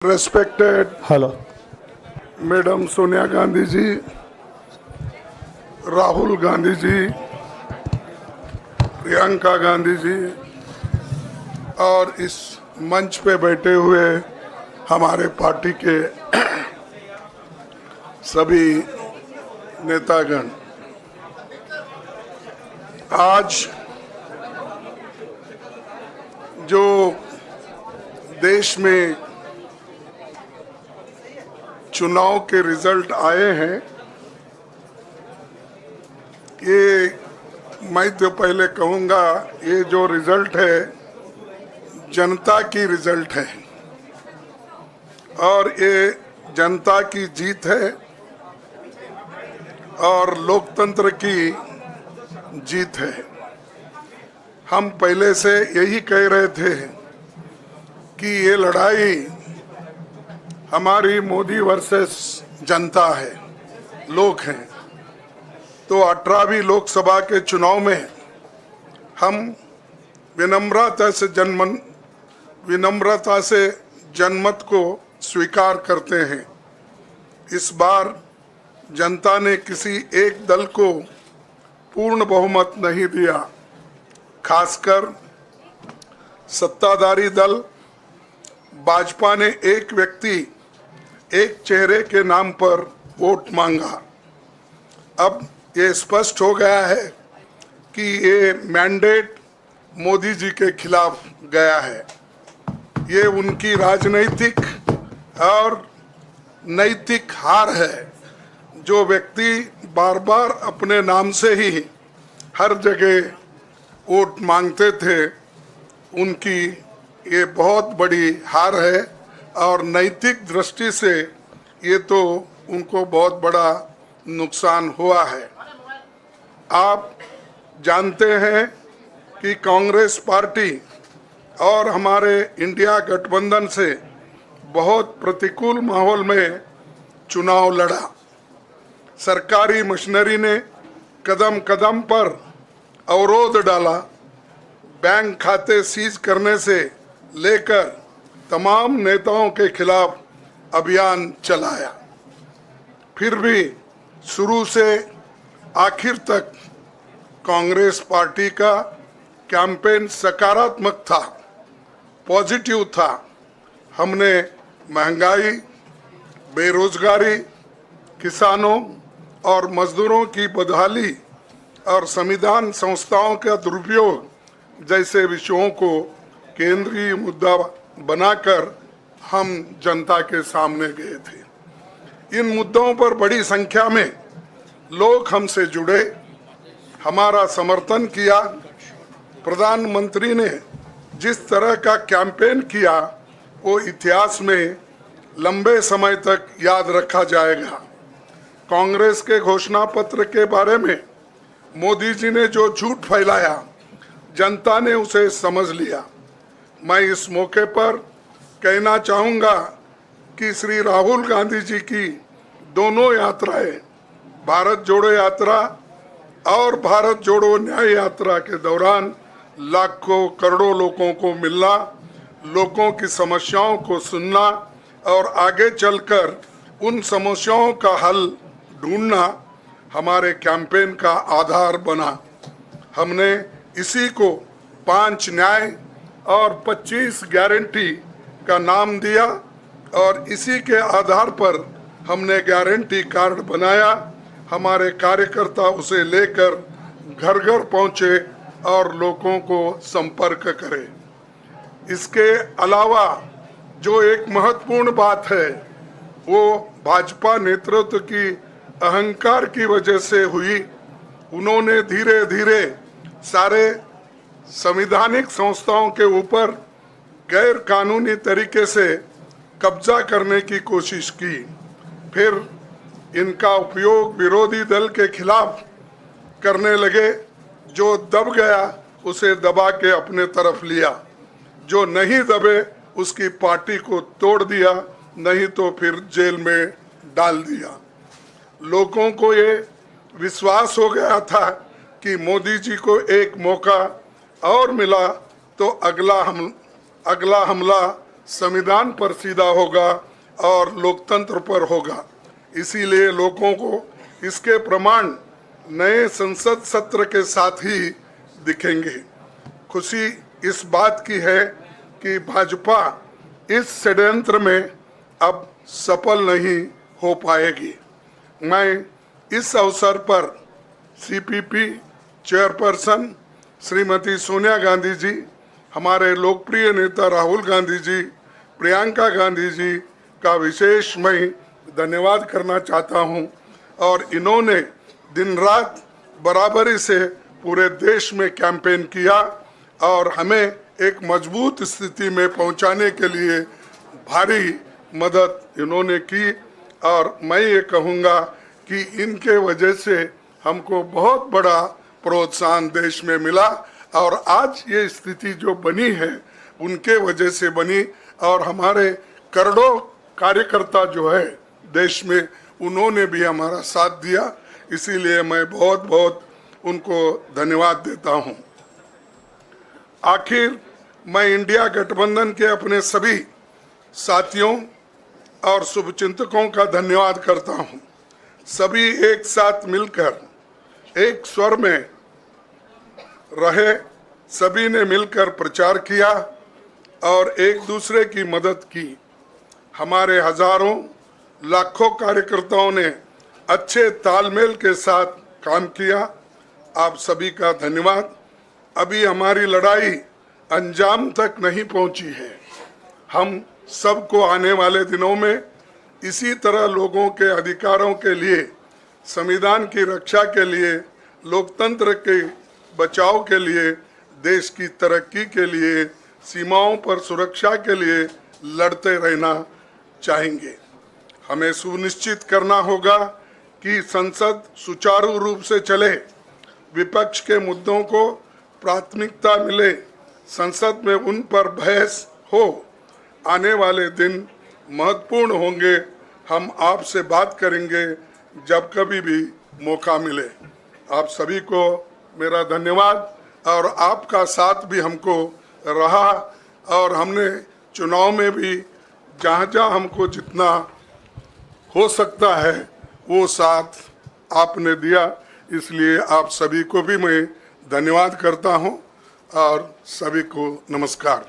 Respected hello Madam Sonia Gandhi ji, Rahul Gandhi ji, Priyanka Gandhi ji और इस मंच पे बैठे हुए हमारे पार्टी के सभी नेतागण, आज जो देश में चुनाव के रिजल्ट आए हैं, ये मैं तो पहले कहूँगा, ये जो रिजल्ट है जनता की रिजल्ट है और ये जनता की जीत है और लोकतंत्र की जीत है। हम पहले से यही कह रहे थे कि ये लड़ाई हमारी मोदी वर्सेस जनता है, लोग हैं। तो 18वीं लोकसभा के चुनाव में हम विनम्रता से जनमत को स्वीकार करते हैं। इस बार जनता ने किसी एक दल को पूर्ण बहुमत नहीं दिया, खासकर सत्ताधारी दल भाजपा ने एक व्यक्ति एक चेहरे के नाम पर वोट मांगा। अब ये स्पष्ट हो गया है कि ये मैंडेट मोदी जी के खिलाफ गया है। ये उनकी राजनीतिक और नैतिक हार है। जो व्यक्ति बार बार अपने नाम से ही हर जगह वोट मांगते थे, उनकी ये बहुत बड़ी हार है और नैतिक दृष्टि से ये तो उनको बहुत बड़ा नुकसान हुआ है। आप जानते हैं कि कांग्रेस पार्टी और हमारे इंडिया गठबंधन से बहुत प्रतिकूल माहौल में चुनाव लड़ा। सरकारी मशीनरी ने कदम कदम पर अवरोध डाला, बैंक खाते सीज करने से लेकर तमाम नेताओं के खिलाफ अभियान चलाया। फिर भी शुरू से आखिर तक कांग्रेस पार्टी का कैंपेन सकारात्मक था, पॉजिटिव था। हमने महंगाई, बेरोजगारी, किसानों और मजदूरों की बदहाली और संविधान संस्थाओं का दुरुपयोग जैसे विषयों को केंद्रीय मुद्दा बनाकर हम जनता के सामने गए थे। इन मुद्दों पर बड़ी संख्या में लोग हमसे जुड़े, हमारा समर्थन किया। प्रधानमंत्री ने जिस तरह का कैंपेन किया वो इतिहास में लंबे समय तक याद रखा जाएगा। कांग्रेस के घोषणा पत्र के बारे में मोदी जी ने जो झूठ फैलाया, जनता ने उसे समझ लिया। मैं इस मौके पर कहना चाहूँगा कि श्री राहुल गांधी जी की दोनों यात्राएं, भारत जोड़ो यात्रा और भारत जोड़ो न्याय यात्रा के दौरान लाखों करोड़ों लोगों को मिलना, लोगों की समस्याओं को सुनना और आगे चलकर उन समस्याओं का हल ढूंढना हमारे कैंपेन का आधार बना। हमने इसी को 5 न्याय और 25 गारंटी का नाम दिया और इसी के आधार पर हमने गारंटी कार्ड बनाया। हमारे कार्यकर्ता उसे लेकर घर घर पहुंचे और लोगों को संपर्क करे। इसके अलावा जो एक महत्वपूर्ण बात है वो भाजपा नेतृत्व की अहंकार की वजह से हुई। उन्होंने धीरे धीरे सारे संवैधानिक संस्थाओं के ऊपर गैर कानूनी तरीके से कब्जा करने की कोशिश की। फिर इनका उपयोग विरोधी दल के खिलाफ करने लगे। जो दब गया उसे दबा के अपने तरफ लिया, जो नहीं दबे उसकी पार्टी को तोड़ दिया, नहीं तो फिर जेल में डाल दिया। लोगों को ये विश्वास हो गया था कि मोदी जी को एक मौका और मिला तो अगला हमला संविधान पर सीधा होगा और लोकतंत्र पर होगा। इसीलिए लोगों को इसके प्रमाण नए संसद सत्र के साथ ही दिखेंगे। खुशी इस बात की है कि भाजपा इस षड्यंत्र में अब सफल नहीं हो पाएगी। मैं इस अवसर पर सीपीपी चेयरपर्सन श्रीमती सोनिया गांधी जी, हमारे लोकप्रिय नेता राहुल गांधी जी, प्रियंका गांधी जी का विशेष मैं धन्यवाद करना चाहता हूं। और इन्होंने दिन रात बराबरी से पूरे देश में कैंपेन किया और हमें एक मजबूत स्थिति में पहुंचाने के लिए भारी मदद इन्होंने की। और मैं ये कहूँगा कि इनके वजह से हमको बहुत बड़ा प्रोत्साहन देश में मिला और आज ये स्थिति जो बनी है उनके वजह से बनी। और हमारे करोड़ों कार्यकर्ता जो है देश में, उन्होंने भी हमारा साथ दिया। इसीलिए मैं बहुत बहुत उनको धन्यवाद देता हूं। आखिर मैं इंडिया गठबंधन के अपने सभी साथियों और शुभचिंतकों का धन्यवाद करता हूं। सभी एक साथ मिलकर एक स्वर में रहे, सभी ने मिलकर प्रचार किया और एक दूसरे की मदद की। हमारे हजारों लाखों कार्यकर्ताओं ने अच्छे तालमेल के साथ काम किया। आप सभी का धन्यवाद। अभी हमारी लड़ाई अंजाम तक नहीं पहुंची है। हम सबको आने वाले दिनों में इसी तरह लोगों के अधिकारों के लिए, संविधान की रक्षा के लिए, लोकतंत्र के बचाव के लिए, देश की तरक्की के लिए, सीमाओं पर सुरक्षा के लिए लड़ते रहना चाहेंगे। हमें सुनिश्चित करना होगा कि संसद सुचारू रूप से चले, विपक्ष के मुद्दों को प्राथमिकता मिले, संसद में उन पर बहस हो। आने वाले दिन महत्वपूर्ण होंगे। हम आपसे बात करेंगे जब कभी भी मौका मिले। आप सभी को मेरा धन्यवाद। और आपका साथ भी हमको रहा और हमने चुनाव में भी जहाँ हमको जितना हो सकता है वो साथ आपने दिया। इसलिए आप सभी को भी मैं धन्यवाद करता हूँ और सभी को नमस्कार।